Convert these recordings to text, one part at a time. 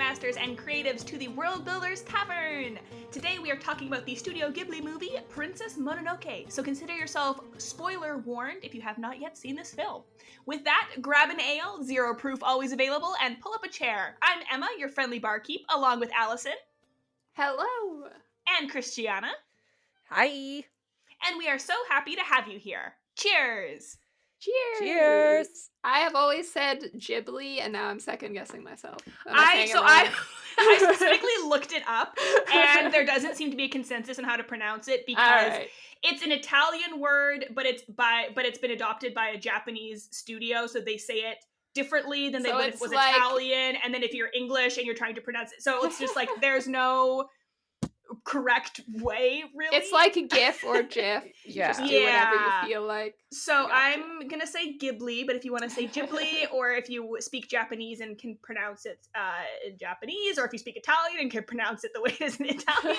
podcasters and creatives to the World Builders Tavern. Today we are talking about the Studio Ghibli movie, Princess Mononoke, so consider yourself spoiler warned if you have not yet seen this film. With that, grab an ale, zero proof always available, and pull up a chair. I'm Emma, your friendly barkeep, along with Allison. Hello! And Christiana. Hi! And we are so happy to have you here. Cheers! Cheers! Cheers! I have always said Ghibli, and now I'm second guessing myself. I specifically looked it up, and there doesn't seem to be a consensus on how to pronounce it because it's an Italian word, but it's been adopted by a Japanese studio, so they say it differently than they would if it was like, Italian. And then if you're English and you're trying to pronounce it, so it's just like there's no correct way, really. It's like a GIF or GIF. Just do whatever you feel like. So I'm gonna say Ghibli, but if you want to say Ghibli, or if you speak Japanese and can pronounce it in Japanese, or if you speak Italian and can pronounce it the way it is in Italian,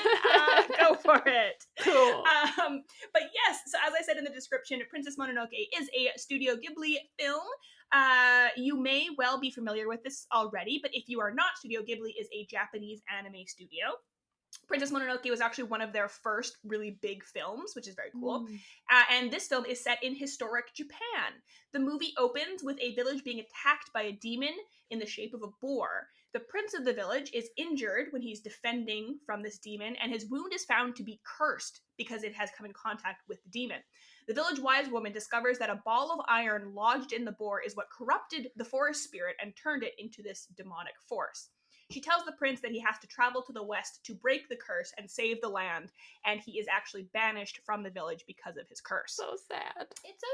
go for it. Cool. But yes, so as I said in the description, Princess Mononoke is a Studio Ghibli film. You may well be familiar with this already, but if you are not, Studio Ghibli is a Japanese anime studio. Princess Mononoke was actually one of their first really big films, which is very cool. And this film is set in historic Japan. The movie opens with a village being attacked by a demon in the shape of a boar. The prince of the village is injured when he's defending from this demon, and his wound is found to be cursed because it has come in contact with the demon. The village wise woman discovers that a ball of iron lodged in the boar is what corrupted the forest spirit and turned it into this demonic force. She tells the prince that he has to travel to the west to break the curse and save the land, and he is actually banished from the village because of his curse. So sad. It's so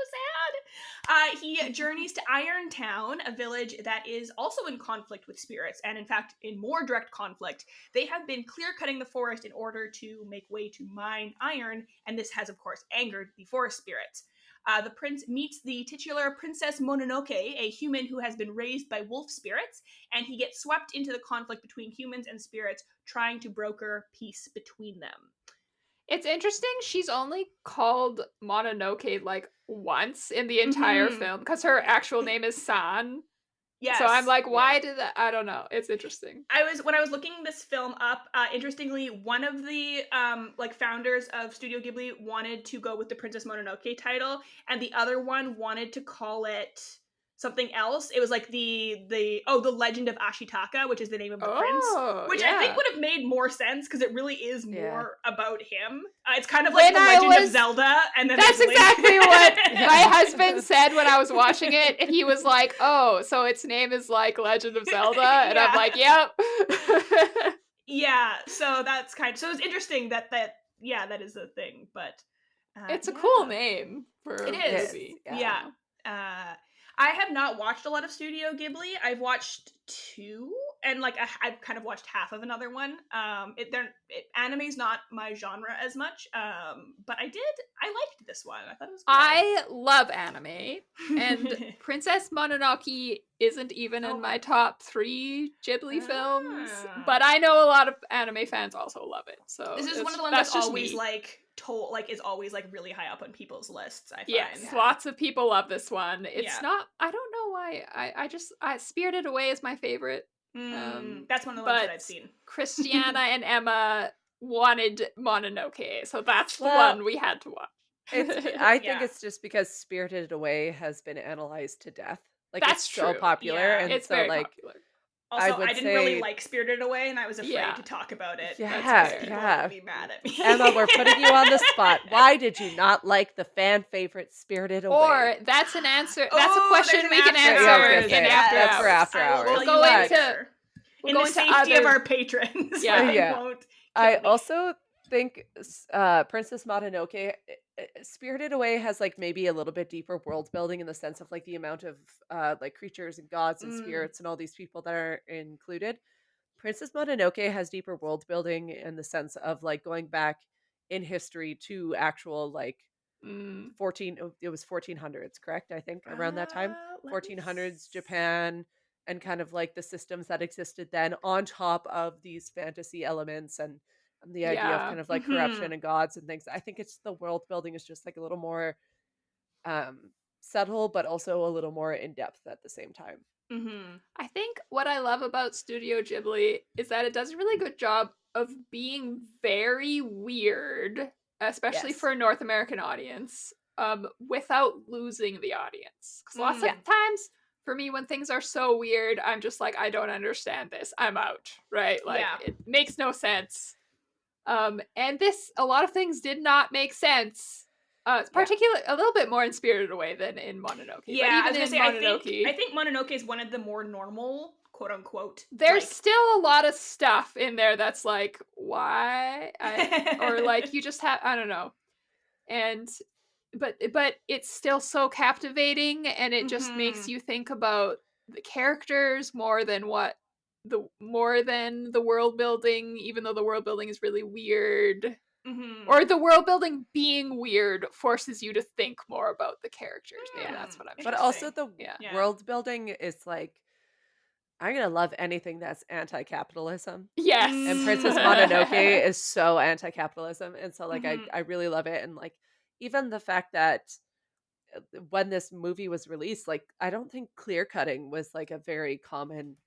sad. He journeys to Iron Town, a village that is also in conflict with spirits, and in fact, in more direct conflict. They have been clear-cutting the forest in order to make way to mine iron, and this has, of course, angered the forest spirits. The prince meets the titular Princess Mononoke, a human who has been raised by wolf spirits, and he gets swept into the conflict between humans and spirits, trying to broker peace between them. It's interesting, she's only called Mononoke like once in the entire film, because her actual name is San. Yes. So I'm like, why did that? I don't know. It's interesting. When I was looking this film up, interestingly, one of the founders of Studio Ghibli wanted to go with the Princess Mononoke title, and the other one wanted to call it something else. It was like the Legend of Ashitaka, which is the name of the prince, which I think would have made more sense because it really is more about him. It's kind of like the Legend of Zelda, and then that's exactly what my husband said when I was watching it, and he was like, "Oh, so its name is like Legend of Zelda," and I'm like, "Yep." Yeah, so that's so it's interesting that is the thing, but it's a cool name for a movie. Yeah. I have not watched a lot of Studio Ghibli. I've watched two, and I've kind of watched half of another one. Anime's not my genre as much, but I liked this one. I thought it was cool. I love anime, and Princess Mononoke isn't even in my top 3 Ghibli films, but I know a lot of anime fans also love it. So this is one of the ones that's always is always really high up on people's lists, I find. Yes, lots of people love this one. It's not, I don't know why, I Spirited Away is my favorite. That's one of the ones that I've seen. Christiana and Emma wanted Mononoke, so that's the one we had to watch. I think it's just because Spirited Away has been analyzed to death. That's it's so popular, and it's so very popular. Also, I didn't really like Spirited Away, and I was afraid to talk about it. Yeah. People be mad at me. Emma, we're putting you on the spot. Why did you not like the fan favorite Spirited Away? Or that's an answer. That's a question we can answer in after hours. We'll go in the safety of our patrons. I also think Princess Mononoke, Spirited Away has maybe a little bit deeper world building in the sense of the amount of creatures and gods and spirits and all these people that are included. Princess Mononoke has deeper world building in the sense of going back in history to actual 1400s, correct? I think around that time, 1400s Japan, and kind of the systems that existed then on top of these fantasy elements and the idea of kind of corruption and gods and things. I think it's the world building is just a little more subtle, but also a little more in depth at the same time. Mm-hmm. I think what I love about Studio Ghibli is that it does a really good job of being very weird, especially Yes. for a North American audience, without losing the audience. Because lots of Yeah. times, for me, when things are so weird, I'm just like, I don't understand this. I'm out, right? Like, Yeah. it makes no sense. And a lot of things did not make sense. It's Yeah. particularly a little bit more in Spirited Away than in Mononoke. But Yeah, I even was gonna in say Mononoke, I think Mononoke is one of the more normal, quote unquote, there's like still a lot of stuff in there that's like, why? Or like you just have, I don't know. And but it's still so captivating, and it just makes Mhm. you think about the characters more than the world building, even though the world building is really weird. Mhm. Or the world building being weird forces you to think more about the characters. Maybe that's what I'm But trying to say. also the Yeah. Yeah. world building is like, I'm gonna love anything that's anti-capitalism. And Yes. Princess Mm. Mononoke is so anti-capitalism. And so like Mhm. I really love it. And like even the fact that when this movie was released, like I don't think clear cutting was like a very common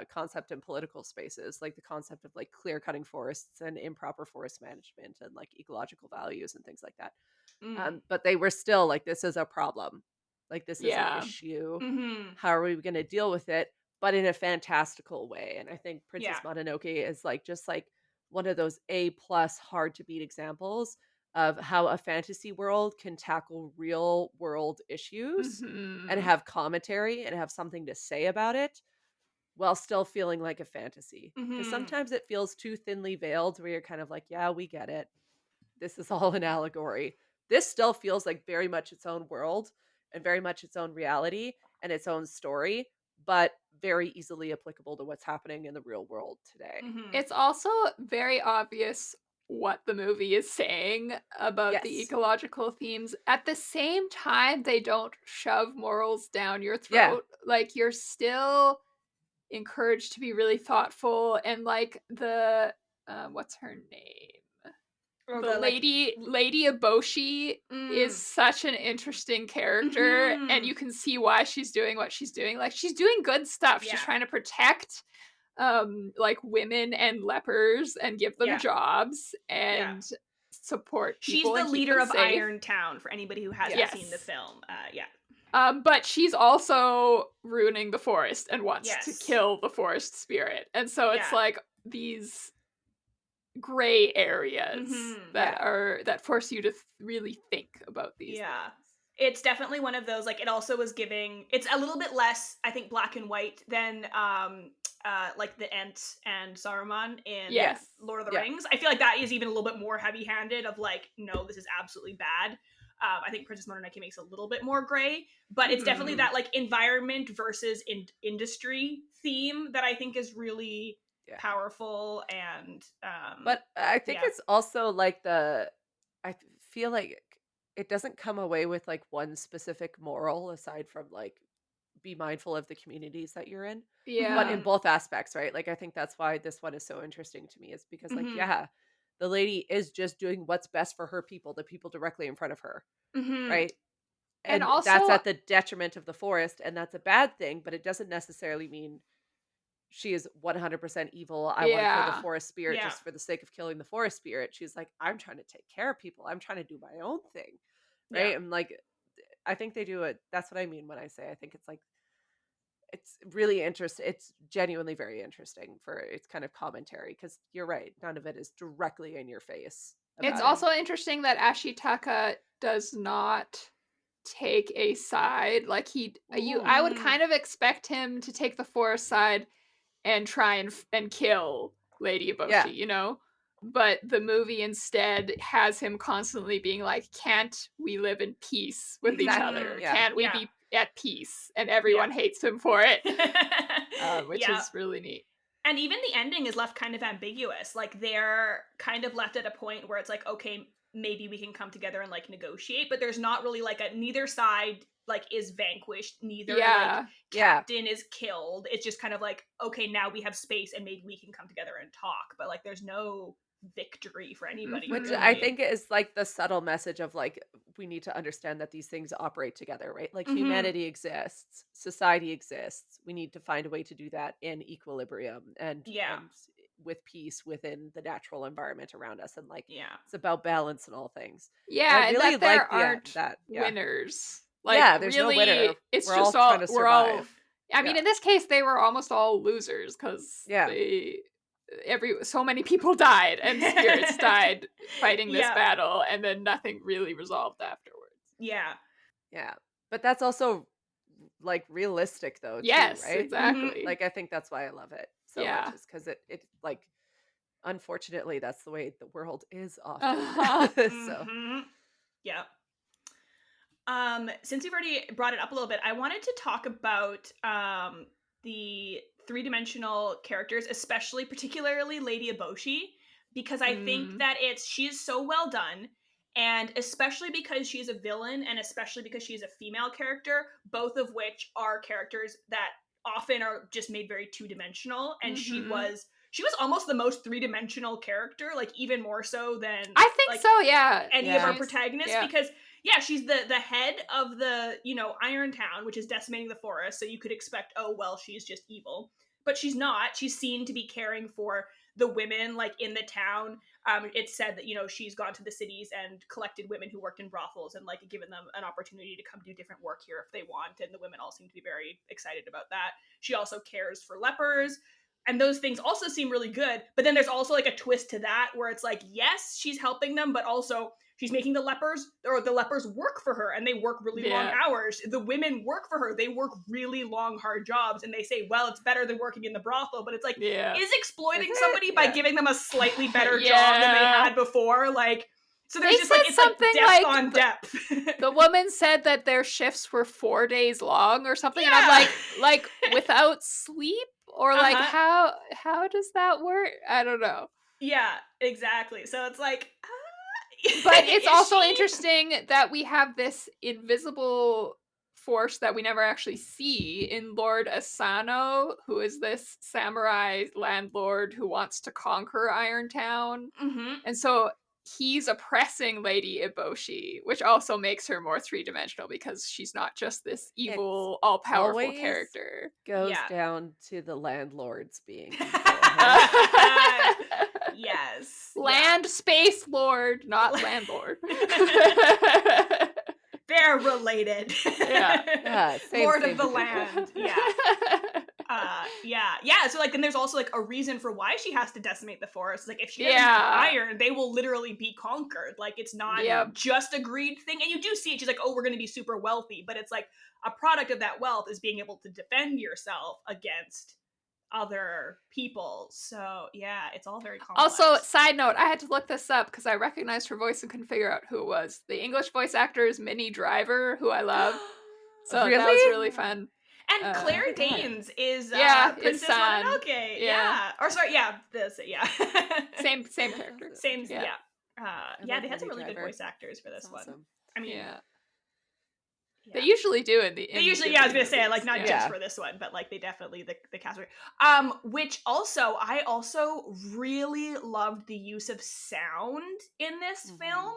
concept in political spaces, like the concept of like clear cutting forests and improper forest management and like ecological values and things like that. Mm. But they were still like, this is a problem. Like, this is an Yeah. issue. Mhm. How are we going to deal with it? But in a fantastical way. And I think Princess Yeah. Mononoke is like just like one of those A plus hard to beat examples of how a fantasy world can tackle real world issues and Mhm. have commentary and have something to say about it while still feeling like a fantasy. Because Mhm. sometimes it feels too thinly veiled where you're kind of like, yeah, we get it, this is all an allegory. This still feels like very much its own world and very much its own reality and its own story, but very easily applicable to what's happening in the real world today. Mhm. It's also very obvious what the movie is saying about the Yes. ecological themes. At the same time, they don't shove morals down your Yeah. throat. Like, you're still encouraged to be really thoughtful, and like what's her name? Or The the like Lady Eboshi is mm. such an interesting character, and Mhm. you can see why she's doing what she's doing. Like, she's doing good stuff. She's Yeah. trying to protect like women and lepers and give them Yeah. jobs Yeah. and support She's people the and keep leader them of safe. Iron Town for anybody who hasn't Yeah. seen the Yes. film. Yeah. But she's also ruining the forest and wants to Yes. kill the forest spirit. And so it's Yeah. like these gray areas Mhm. that force you to really think about these Yeah. things. It's definitely one of those, like, it also was giving, it's a little bit less, I think, black and white than like the Ent and Saruman in Yeah. Yes. Lord of the Yeah. Rings. I feel like that is even a little bit more heavy-handed of like, no, this is absolutely bad. I think Princess Mononoke makes a little bit more gray, but it's definitely Mhm. that like environment versus industry theme that I think is really Yeah. powerful. And But I think yeah. it's also like I feel like it doesn't come away with like one specific moral aside from like be mindful of the communities that you're in, but Yeah. in Mhm. both aspects, right? Like I think that's why this one is so interesting to me, is because like, Mhm. yeah, the lady is just doing what's best for her people, the people directly in front of her, Mhm. right? And And that's also, at the detriment of the forest, and that's a bad thing, but it doesn't necessarily mean she is 100% evil. I want to kill the yeah. forest spirit Yeah. just for the sake of killing the forest spirit. She's like, I'm trying to take care of people. I'm trying to do my own thing. Yeah. Right? And like I think they do it. That's what I mean when I say I think it's like it's really interesting. It's genuinely very interesting for its kind of commentary, because you're right. None of it is directly in your face It's about it. Mhm. also interesting that Ashitaka does not take a side. Like, Ooh. I would Mm. kind of expect him to take the forest side and try and kill Lady Yeah. Eboshi, But the movie instead has him constantly being like, "Can't we live in peace with each Exactly. other? Mhm. Yeah. Can't we Yeah. be at peace?" And Yeah. everyone hates him for it, which Yeah. is really neat. And even the ending is left kind of ambiguous. Like, they're kind of left at a point where it's like, okay, maybe we can come together and like negotiate, but there's not really like neither side like is vanquished, neither like Yeah. Yeah. captain is killed. It's just kind of like, okay, now we have space and maybe we can come together and talk, but like there's no victory for anybody Which Mhm. I really. think is like the subtle message of like we need to understand that these things operate together, right? Like Mhm. humanity exists, society exists. We need to find a way to do that in equilibrium Yeah. and with peace within the natural environment around us. And like Yeah. it's about balance in all things. And I Yeah, and really that there like the aren't that yeah. winners. Like, Yeah, there's no winner. really, it's We're all just trying all to we're all survive. I mean, Yeah. in this case, they were almost all losers because Yeah. they so many people died and spirits died fighting this Yeah. battle, and then nothing really resolved afterwards. Yeah. Yeah. But that's also like realistic though too, Yes, right? Mhm. exactly. Like I think that's why I love it so much Yeah. is because it like unfortunately that's the way the world is often. Uh-huh. So Mhm. Yeah. Since we've already brought it up a little bit, I wanted to talk about the three-dimensional characters, especially particularly Lady Eboshi, because I think Mm. that she is so well done, and especially because she's a villain, and especially because she is a female character, both of which are characters that often are just made very two-dimensional, and Mhm. she was almost the most three-dimensional character, like even more so than I think like so, yeah. any of our yeah. protagonists, Yeah. because yeah, she's the head of the, Iron Town, which is decimating the forest, so you could expect, oh well, she's just evil, but she's not. She's seen to be caring for the women like in the town. It's said that she's gone to the cities and collected women who worked in brothels and like given them an opportunity to come do different work here if they want, and the women all seem to be very excited about that. She also cares for lepers, and those things also seem really good, but then there's also like a twist to that where it's like, yes, she's helping them, but also she's making the lepers work for her, and they work really long Yeah. hours. The women work for her, they work really long hard jobs, and they say, well, it's better than working in the brothel, but it's like, Yeah. is Is exploiting it? somebody by Yeah. giving them a slightly better job than they Yeah. had before, like, so They there's just like, said it's like something depth like on depth. the woman said that their shifts were 4 days long or something, and I'm Yeah. like without sleep, or like Uh-huh. how does that work? I don't know. Yeah, exactly. So it's like, But it's is also she? interesting that we have this invisible force that we never actually see in Lord Asano, who is this samurai landlord who wants to conquer Irontown. Mm-hmm. And so he's oppressing Lady Eboshi, which also makes her more three-dimensional because she's not just this It's evil, all-powerful always character. goes Yeah. down to the landlords being evil, hey? Yes. Yeah. Land space lord, not landlord. They're related. Yeah. Yeah, same Lord of same the different. land. Yeah. Yeah. So like, then there's also like a reason for why she has to decimate the forest. Like, if she doesn't have Yeah. iron, they will literally be conquered. Like, it's not Yep. just a greed thing. And you do see it. She's like, oh, we're going to be super wealthy, but it's like a product of that wealth is being able to defend yourself against other people. So yeah, it's all very complex. Also, side note, I had to look this up because I recognized her voice and couldn't figure out who it was. The English voice actor is Minnie Driver, who I love. So that was Really? really fun. And Oh Claire my god. Danes is Yeah, is Princess San. Mononoke. Yeah. Yeah. Or sorry, yeah, yeah. Same That's character. Same, Yeah. yeah. I Yeah, love they had some Minnie really good Driver. voice actors for That's this one. awesome. I mean, Yeah. yeah. They usually do in They usually, yeah, I was gonna say, like, not yeah. just for this one, but like they definitely the cast were. Which also I also really loved the use of sound in this film.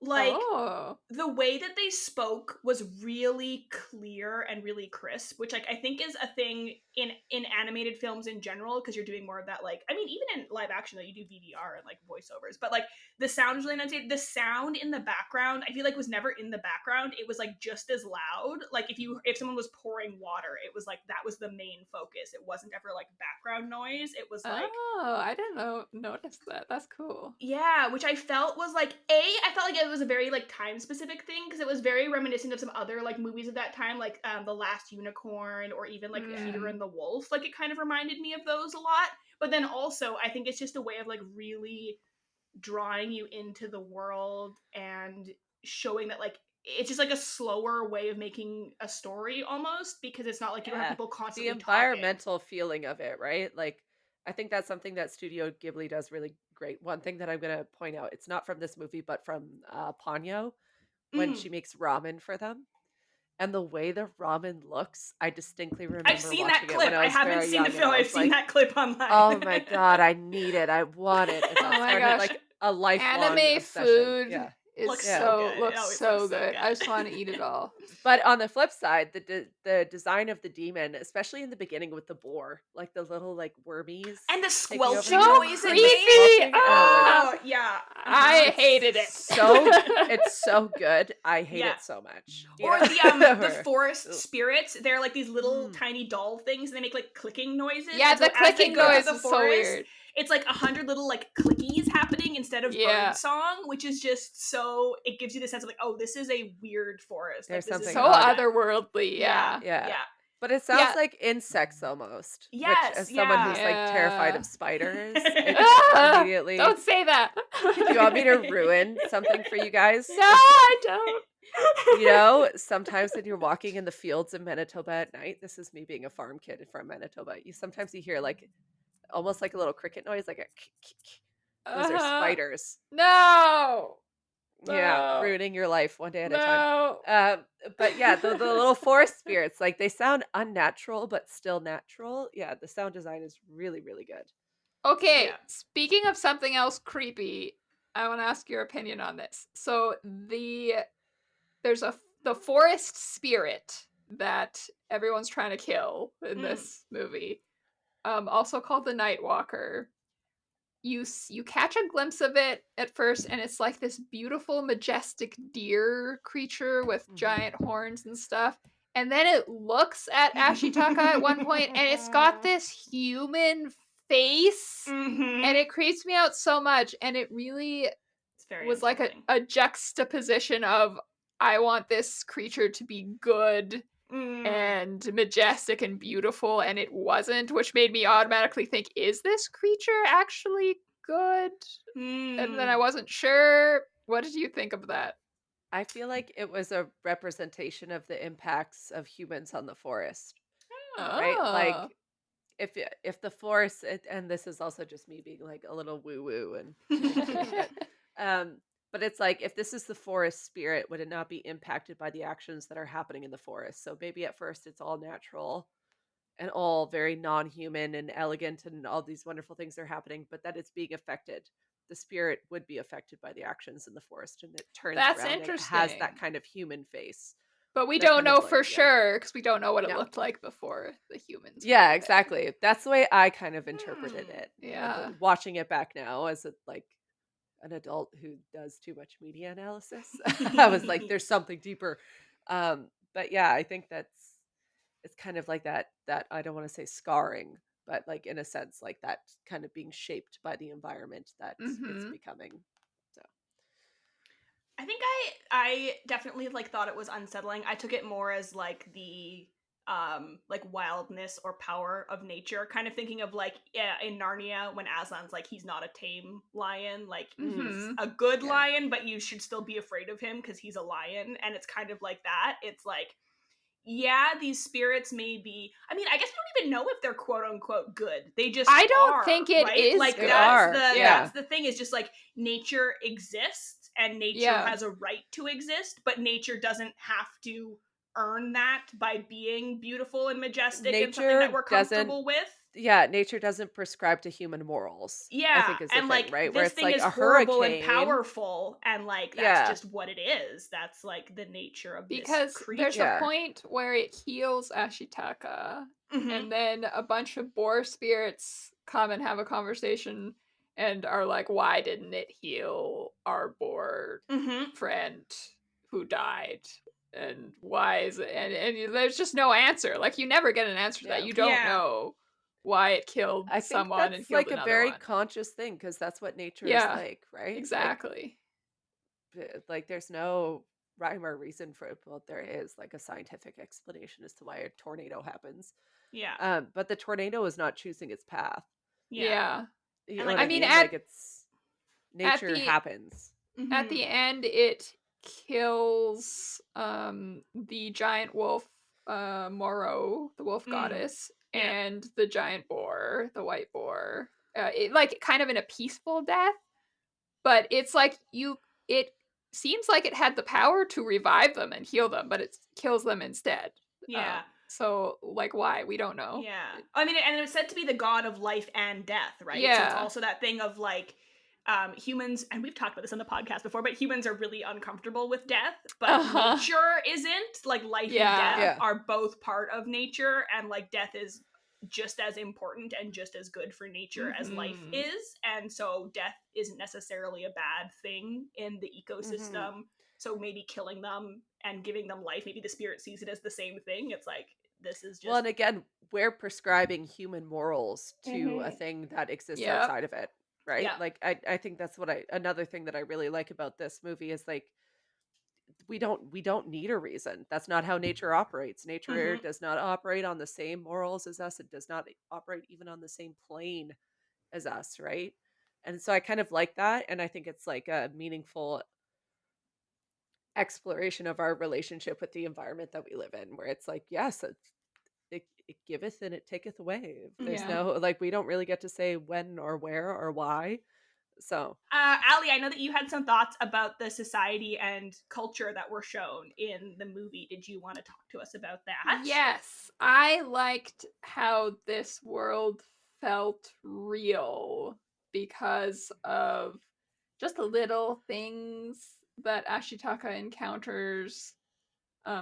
Like, Oh. the way that they spoke was really clear and really crisp, which like I think is a thing in animated films in general, because you're doing more of that, like, I mean, even in live action though, you do VDR and like voiceovers, but like the sound was really enunciated. The sound in the background, I feel like, was never in the background. It was like just as loud. Like if someone was pouring water, it was like that was the main focus. It wasn't ever like background noise. It was like, Oh, I didn't notice that. That's cool. yeah, which I felt was like, I felt like it was a very like time specific thing, because it was very reminiscent of some other like movies of that time, like The Last Unicorn, or even like Peter and the Wolf. Like, it kind of reminded me of those a lot. But then also I think it's just a way of like really drawing you into the world and showing that like it's just like a slower way of making a story almost, because it's not like you don't have Yeah. people The constantly talking. environmental feeling of it, right? Like I think that's something that Studio Ghibli does really great. One thing that I'm going to point out, it's not from this movie, but from Ponyo, when Mm. she makes ramen for them. And the way the ramen looks, I distinctly I've remember seen that watching it when clip. I I was haven't very seen the young, and film. I I've was seen like, that clip online. "Oh my god, I need it. I want it." And Oh that my started gosh. like a lifelong Anime obsession. food Yeah. is Looks Yeah. so good. It looks always so looks so good. I good. just want to eat it all. But on the flip side, the design of the demon, especially in the beginning with the boar, like the little like wormies And the taking over squelching him, So noise it and the makes. creepy. squelching. Ah! Oh, yeah. I It's hated it. it's so good. I hate Yeah. it so much. Or Yeah. the forest Ugh. spirits, they're like these little Mm. tiny doll things, and they make like clicking noises. Yeah, And so the as they clicking go Yeah. through noise the is so forest, weird. it's like 100 little like clickies happening instead of bird Yeah. song, which is just so, it gives you the sense of like, oh, this is a weird forest. Like There's this is something So odd. otherworldly, yeah. Yeah. Yeah. But it sounds Yeah. like insects almost. Which, Yes, as someone yeah. who's like terrified Yeah. of spiders, it Ah, immediately. don't say that. Do you want me to ruin something for you guys? No, I don't. You know, sometimes when you're walking in the fields in Manitoba at night, this is me being a farm kid from Manitoba. Sometimes you hear like almost like a little cricket noise, like a those are Uh-huh. spiders. No. Yeah, No. ruining your life one day at a time. No. But yeah, the little forest spirits, like they sound unnatural but still natural. Yeah, the sound design is really, really good. Okay, Yeah. speaking of something else creepy, I want to ask your opinion on this. So there's the forest spirit that everyone's trying to kill in this movie, also called the Night Walker. You catch a glimpse of it at first, and it's like this beautiful, majestic deer creature with giant horns and stuff. And then it looks at Ashitaka at one point, and it's got this human face, and it creeps me out so much. And it really It's very was like unsettling. a juxtaposition of, I want this creature to be good and majestic and beautiful, and it wasn't, which made me automatically think, is this creature actually good? And then I wasn't sure. What did you think of that? I feel like it was a representation of the impacts of humans on the forest, right? Oh. Like if the forest, and this is also just me being like a little woo woo and full of shit. Um, but it's like if this is the forest spirit, would it not be impacted by the actions that are happening in the forest? So maybe at first it's all natural and all very non-human and elegant and all these wonderful things are happening, but that it's being affected. The spirit would be affected by the actions in the forest, and it turns That's around and it has interesting. that kind of human face. But we That don't kind of know like, for yeah. sure, because we don't know what it No. looked like before the humans were Yeah, there. exactly. That's the way I kind of interpreted it. Yeah. Watching it back now as an adult who does too much media analysis, I was like, there's something deeper. But yeah, I think it's kind of like that I don't want to say scarring, but like in a sense, like that kind of being shaped by the environment that it's becoming. So I think I definitely like thought it was unsettling. I took it more as like the like wildness or power of nature, kind of thinking of like, yeah, in Narnia when Aslan's like, he's not a tame lion, like he's a good Yeah. lion, but you should still be afraid of him because he's a lion. And it's kind of like that. It's like, yeah, these spirits may be, I mean, I guess we don't even know if they're quote unquote good. They just I don't are, think it right? is Like good. that's the thing, is just like nature exists and nature has a right to exist, but nature doesn't have to earn that by being beautiful and majestic and something that we're comfortable with. Yeah, nature doesn't prescribe to human morals. I Yeah, think is the and thing, like right? Where this it's thing like is a horrible and hurricane. powerful, and like that's Yeah. just what it is. That's like the nature of this Because creature. there's a point where it heals Ashitaka, and then a bunch of boar spirits come and have a conversation and are like, why didn't it heal our boar friend who died? And why is it? And there's just no answer. Like, you never get an answer to that. You don't know why it killed I think someone and that's healed like a another very one. conscious thing because that's what nature is Yeah, like, right? exactly. Like there's no rhyme or reason for it, but there is like a scientific explanation as to why a tornado happens. Yeah. But the tornado is not choosing its path. Yeah. You know like, what I mean? Like it's nature happens. At the end, it kills the giant wolf, Moro, the wolf goddess, and the giant boar, the white boar. It, like, kind of in a peaceful death, but it's like it seems like it had the power to revive them and heal them, but it kills them instead. Yeah. So, like, why? We don't know. Yeah. I mean, and it was said to be the god of life and death, right? Yeah. So it's also that thing of like, humans, and we've talked about this on the podcast before, but humans are really uncomfortable with death, but nature isn't. Like, life and death are both part of nature, and like death is just as important and just as good for nature as life is, and so death isn't necessarily a bad thing in the ecosystem. So maybe killing them and giving them life, maybe the spirit sees it as the same thing. It's like, this is just... Well, and again, we're prescribing human morals to a thing that exists outside of it, right? Yeah. Like, I think that's what another thing that I really like about this movie is like, we don't need a reason. That's not how nature operates. Nature does not operate on the same morals as us. It does not operate even on the same plane as us, right? And so I kind of like that, and I think it's like a meaningful exploration of our relationship with the environment that we live in, where it's like, yes, it giveth and it taketh away. There's no, like, we don't really get to say when or where or why. So Ali, I know that you had some thoughts about the society and culture that were shown in the movie. Did you want to talk to us about that? Yes, I liked how this world felt real because of just the little things that Ashitaka encounters.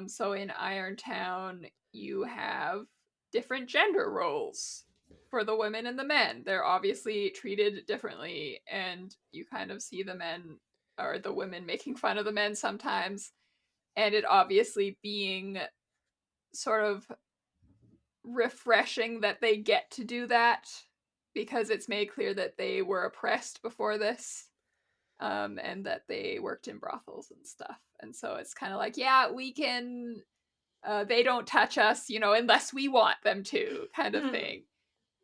So in Irontown, you have different gender roles for the women and the men. They're obviously treated differently, and you kind of see the men or the women making fun of the men sometimes, and it obviously being sort of refreshing that they get to do that because it's made clear that they were oppressed before this, and that they worked in brothels and stuff. And so it's kind of like, yeah, we can, they don't touch us, unless we want them to, kind of thing.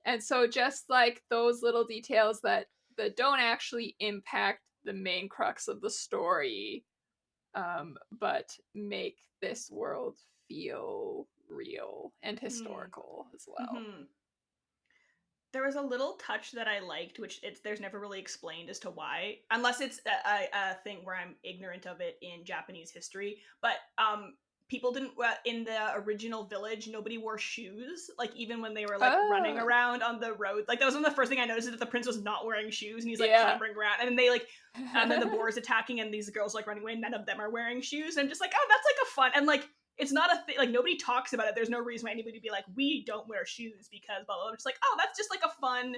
And so just like those little details that don't actually impact the main crux of the story, but make this world feel real and historical as well. There was a little touch that I liked, which there's never really explained as to why, unless it's a thing where I'm ignorant of it in Japanese history. But people didn't, in the original village, nobody wore shoes. Like, even when they were like running around on the road, like that was one of the first thing I noticed, is that the prince was not wearing shoes, and he's like clambering around, and then they like, and then the boar is attacking, and these girls like running away, and none of them are wearing shoes. And I'm just like, oh, that's like a fun, and like, it's not a thing, like, nobody talks about it. There's no reason why anybody would be like, we don't wear shoes because blah, blah, blah. I'm just like, oh, that's just like a fun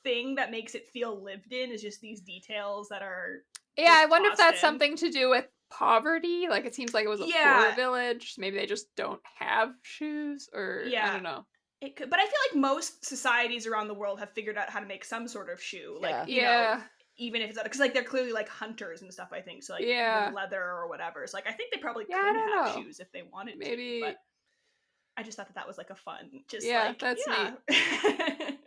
thing that makes it feel lived in, is just these details that are... Yeah, I wonder if that's something to do with poverty. Like, it seems like it was a poor village. Maybe they just don't have shoes, or I don't know. It could, but I feel like most societies around the world have figured out how to make some sort of shoe. Like, you know, even if it's, because like they're clearly like hunters and stuff, I think, so like with leather or whatever, so like I think they probably could have shoes if they wanted to, but I just thought that was like a fun, just like, that's neat.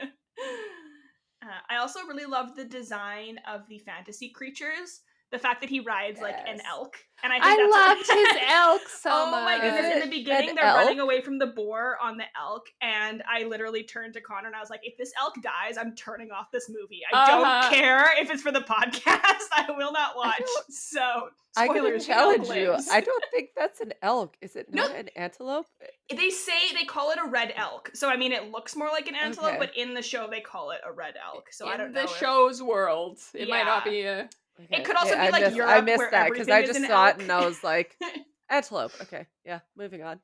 I also really loved the design of the fantasy creatures. The fact that he rides like an elk, and I think loved his elk so much. Oh my goodness! In the beginning, they're running away from the boar on the elk, and I literally turned to Connor and I was like, "If this elk dies, I'm turning off this movie. I don't care if it's for the podcast. I will not watch." So I can spoilers. challenge you. I don't think that's an elk. Is it not an antelope? They say they call it a red elk. So I mean, it looks more like an antelope, but in the show they call it a red elk. So I don't know. In the show's world, it might not be a... Okay. It could also be like Europe, I missed where that because everything I is just an saw elk. it and I was like, antelope. Okay, yeah, moving on.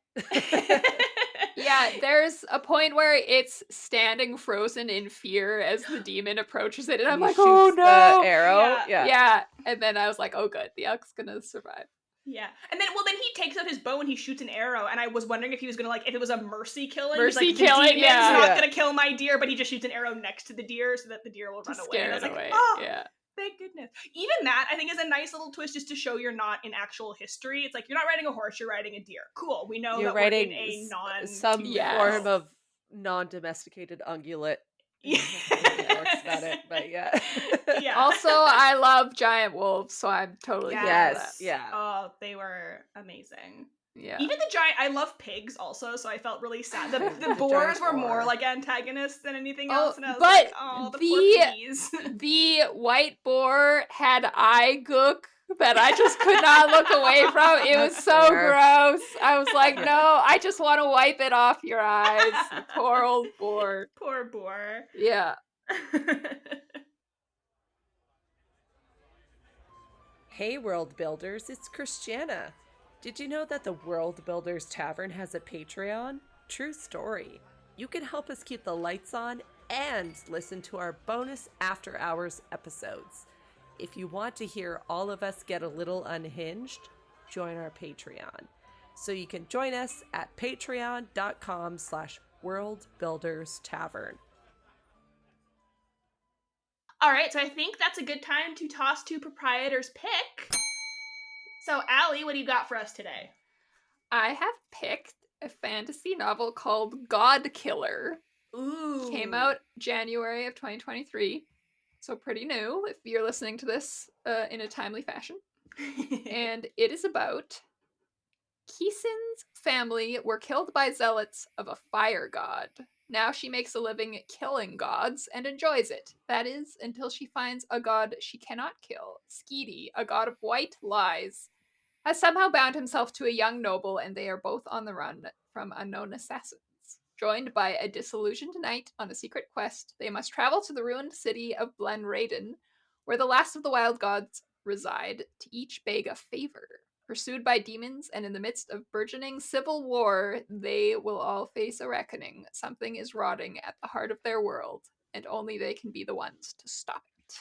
Yeah, there's a point where it's standing frozen in fear as the demon approaches it, and I'm like, oh no! The arrow, yeah. And then I was like, oh good, the elk's gonna survive. Yeah, and then he takes out his bow and he shoots an arrow, and I was wondering if he was gonna like, if it was a mercy killing. Mercy like, killing, the demon's not gonna kill my deer, but he just shoots an arrow next to the deer so that the deer will run away. Scare and I was it like, away. oh, yeah. Thank goodness. Even that, I think, is a nice little twist, just to show you're not in actual history. It's like, you're not riding a horse, you're riding a deer. Cool. We know you're that riding we're in a non... some form of non-domesticated ungulate. About it, but yeah. Also, I love giant wolves, so I'm totally here for that. Yeah. Oh, they were amazing. Yeah. Even the giant... I love pigs also, so I felt really sad. The boars were more like antagonists than anything else, and I was like, oh, the poor piggies. The white boar had eye gook that I just could not look away from. It was so gross. I was like, no, I just want to wipe it off your eyes. Poor old boar. Poor boar. Yeah. Hey, world builders, it's Christiana. Did you know that the World Builders Tavern has a Patreon? True story. You can help us keep the lights on and listen to our bonus after hours episodes. If you want to hear all of us get a little unhinged, join our Patreon. So you can join us at patreon.com/worldbuilderstavern. All right, so I think that's a good time to toss to proprietor's pick. So, Allie, what do you got for us today? I have picked a fantasy novel called God Killer. Ooh. Came out January of 2023. So pretty new if you're listening to this in a timely fashion. And it is about Keeson's family were killed by zealots of a fire god. Now she makes a living killing gods and enjoys it. That is, until she finds a god she cannot kill. Skeety, a god of white lies, has somehow bound himself to a young noble, and they are both on the run from unknown assassins. Joined by a disillusioned knight on a secret quest, they must travel to the ruined city of Blenraden, where the last of the wild gods reside, to each beg a favor. Pursued by demons and in the midst of burgeoning civil war, they will all face a reckoning. Something is rotting at the heart of their world, and only they can be the ones to stop it.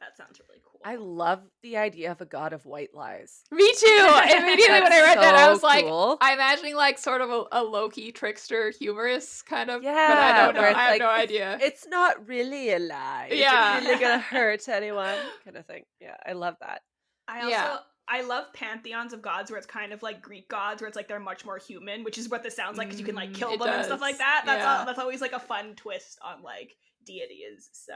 That sounds really cool. I love the idea of a god of white lies. Me too! Immediately when I read that, I was like, cool. I'm imagining like sort of a low-key trickster, humorous kind of, Yeah, but I don't know. where it's I have like, no idea. It's not really a lie. Yeah. Is it really gonna hurt anyone? Kind of thing. Yeah, I love that. I love pantheons of gods where it's kind of like Greek gods, where it's like they're much more human, which is what this sounds like because you can like kill It them and stuff does. like that. Yeah. That's always like a fun twist on like deities. So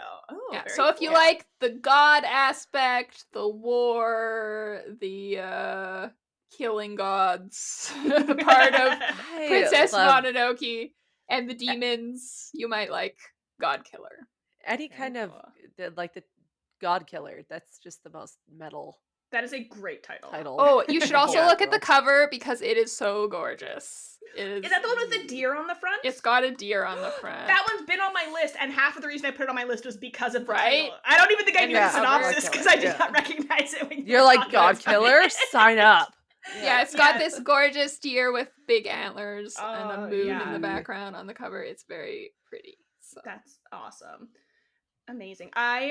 Yeah. very So if you cool. like the god aspect, the war, the killing gods part of Princess Mononoke, and the demons, you might like God Killer. Any Very kind of cool. like the god killer. That's just the most metal That is a great title. Oh, you should also Yeah. look at the cover because it is so gorgeous. Is that the one with the deer on the front? It's got a deer on the front. That one's been on my list, and half of the reason I put it on my list was because of the Right? title. I don't even think I And knew the the cover. synopsis because I did Yeah. not recognize it when you You're were like, talking god about killer? it. Sign up. Yeah, it's got this gorgeous deer with big antlers and a Oh, moon yeah. in the background on the cover. It's very pretty. So. That's awesome. Amazing. I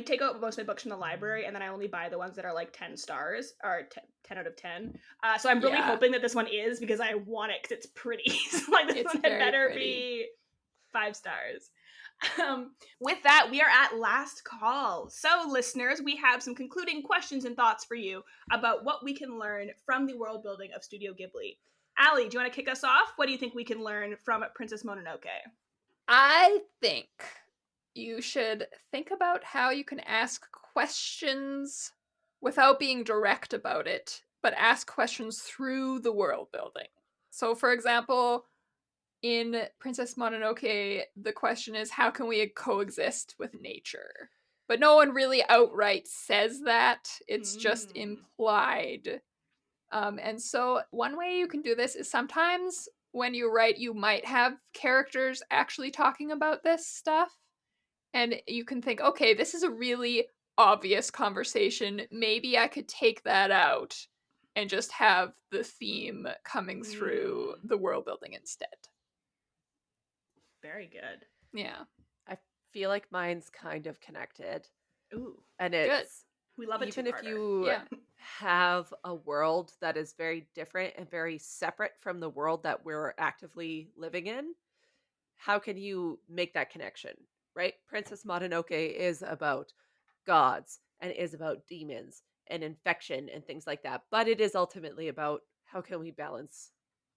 take out most of my books from the library, and then I only buy the ones that are like 10 stars, or 10 out of 10. So I'm really hoping that this one is, because I want it because it's pretty. So like, this one had better be 5 stars. With that, we are at last call. So listeners, we have some concluding questions and thoughts for you about what we can learn from the world building of Studio Ghibli. Allie, do you want to kick us off? What do you think we can learn from Princess Mononoke? I think you should think about how you can ask questions without being direct about it, but ask questions through the world building. So, for example, in Princess Mononoke, the question is, how can we coexist with nature? But no one really outright says that. It's just implied. And so one way you can do this is sometimes when you write, you might have characters actually talking about this stuff. And you can think, okay, this is a really obvious conversation. Maybe I could take that out and just have the theme coming through the world building instead. Very good. Yeah. I feel like mine's kind of connected. Ooh. And it's good. We love it. Even if you have a world that is very different and very separate from the world that we're actively living in, how can you make that connection, right? Princess Mononoke is about gods and is about demons and infection and things like that, but it is ultimately about how can we balance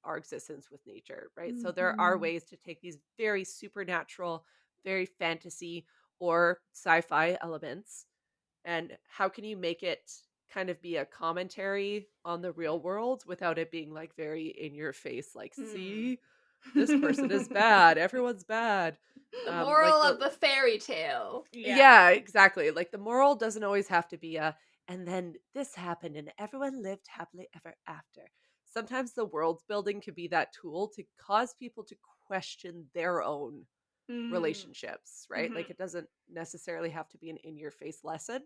our existence with nature, right? So there are ways to take these very supernatural, very fantasy or sci-fi elements, and how can you make it kind of be a commentary on the real world without it being like very in your face, like, see, this person is bad, everyone's bad. The moral of the fairy tale. Yeah, exactly. Like, the moral doesn't always have to be and then this happened and everyone lived happily ever after. Sometimes the world building can be that tool to cause people to question their own relationships, right? Like, it doesn't necessarily have to be an in-your-face lesson.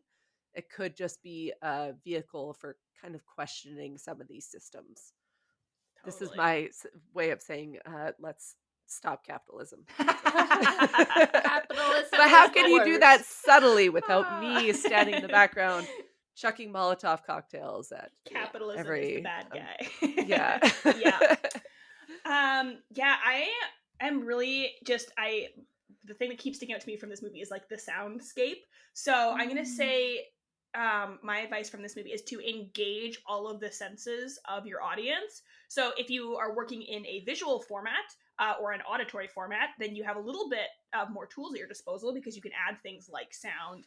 it could just be a vehicle for kind of questioning some of these systems. This is Totally. my way of saying, let's stop capitalism. Capitalism But how is can the you do that worst. subtly without me standing in the background chucking Molotov cocktails at Capitalism is the every bad guy. yeah. Yeah. Yeah, I am really just the thing that keeps sticking out to me from this movie is like the soundscape. So I'm gonna say my advice from this movie is to engage all of the senses of your audience. So if you are working in a visual format or an auditory format, then you have a little bit of more tools at your disposal because you can add things like sound.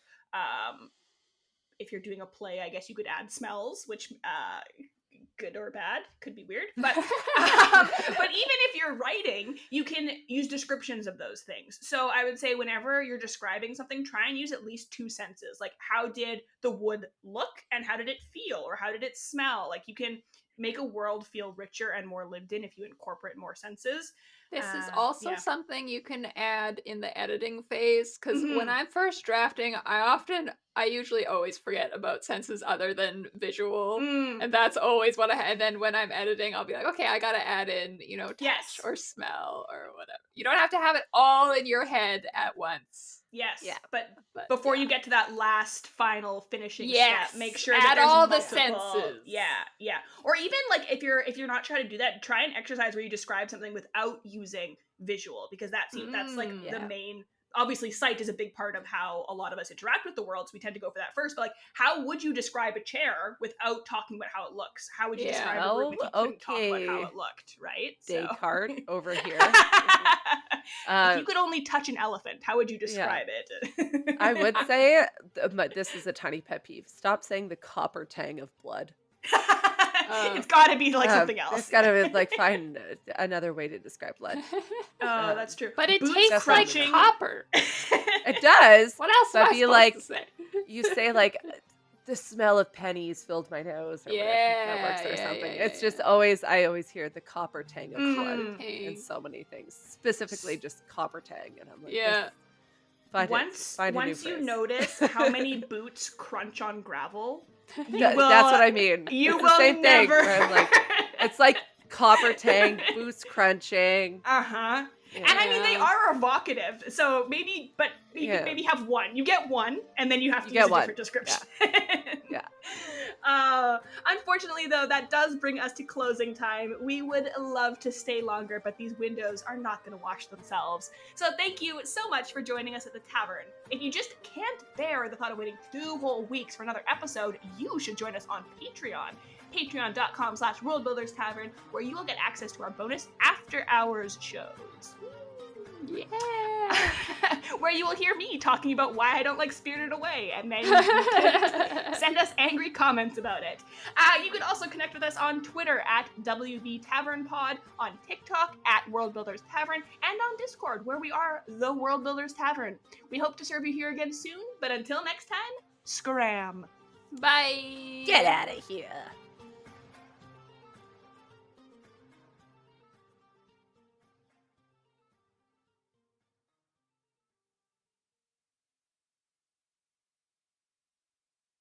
If you're doing a play, I guess you could add smells, which good or bad could be weird, but but even if you're writing, you can use descriptions of those things. So I would say whenever you're describing something, try and use at least two senses. Like, how did the wood look and how did it feel, or how did it smell? Like, you can make a world feel richer and more lived in if you incorporate more senses. This is also Yeah. something you can add in the editing phase, because when Mhm. I'm first drafting, I usually always forget about senses other than visual, Mm, and that's always what and then when I'm editing, I'll be like, okay, I gotta add in, touch yes. or smell or whatever. You don't have to have it all in your head at once. Yes. Yeah. But But before yeah. you get to that last final finishing Yes, step, make sure that add there's all the multiple. senses. Yeah. Or even like if you're not trying to do that, try an exercise where you describe something without using visual, because that's like the Yeah. main. Obviously, sight is a big part of how a lot of us interact with the world, so we tend to go for that first. But like, how would you describe a chair without talking about how it looks? How would you Yeah. describe a room if you Well, couldn't talk about how okay. it looked? Right? Descartes over here. If you could only touch an elephant, how would you Yeah. describe it? I would say but this is a tiny pet peeve. Stop saying the copper tang of blood. It's got to be like something else. It's got to like find another way to describe blood. Oh, that's true. But it Boots tastes like crunching. copper. It does. What else am But I be supposed like, to say? you say like the smell of pennies filled my nose or whatever, if that works or something. It's just always I always hear the copper tang of blood in so many things, specifically just copper tang, and I'm like, Yeah. Once a new you phrase. notice how many boots crunch on gravel, That's what I mean. You It's will the same never. thing. Where I'm like, it's like copper tang, boots crunching. Uh-huh. Yeah. And I mean, they are evocative, so maybe, but you could Yeah. maybe have one. You get one, and then you have to You use get a one. different description. Yeah. Unfortunately, though, that does bring us to closing time. We would love to stay longer, but these windows are not going to wash themselves. So thank you so much for joining us at the tavern. If you just can't bear the thought of waiting 2 whole weeks for another episode, you should join us on Patreon. Patreon.com/worldbuilderstavern, where you will get access to our bonus after hours shows. Yeah. Where you will hear me talking about why I don't like Spirited Away, and then you can send us angry comments about it. You can also connect with us on Twitter at WB Tavern Pod, on TikTok at World Builders Tavern, and on Discord, where we are the World Builders Tavern. We hope to serve you here again soon, but until next time, scram. Bye. Get out of here.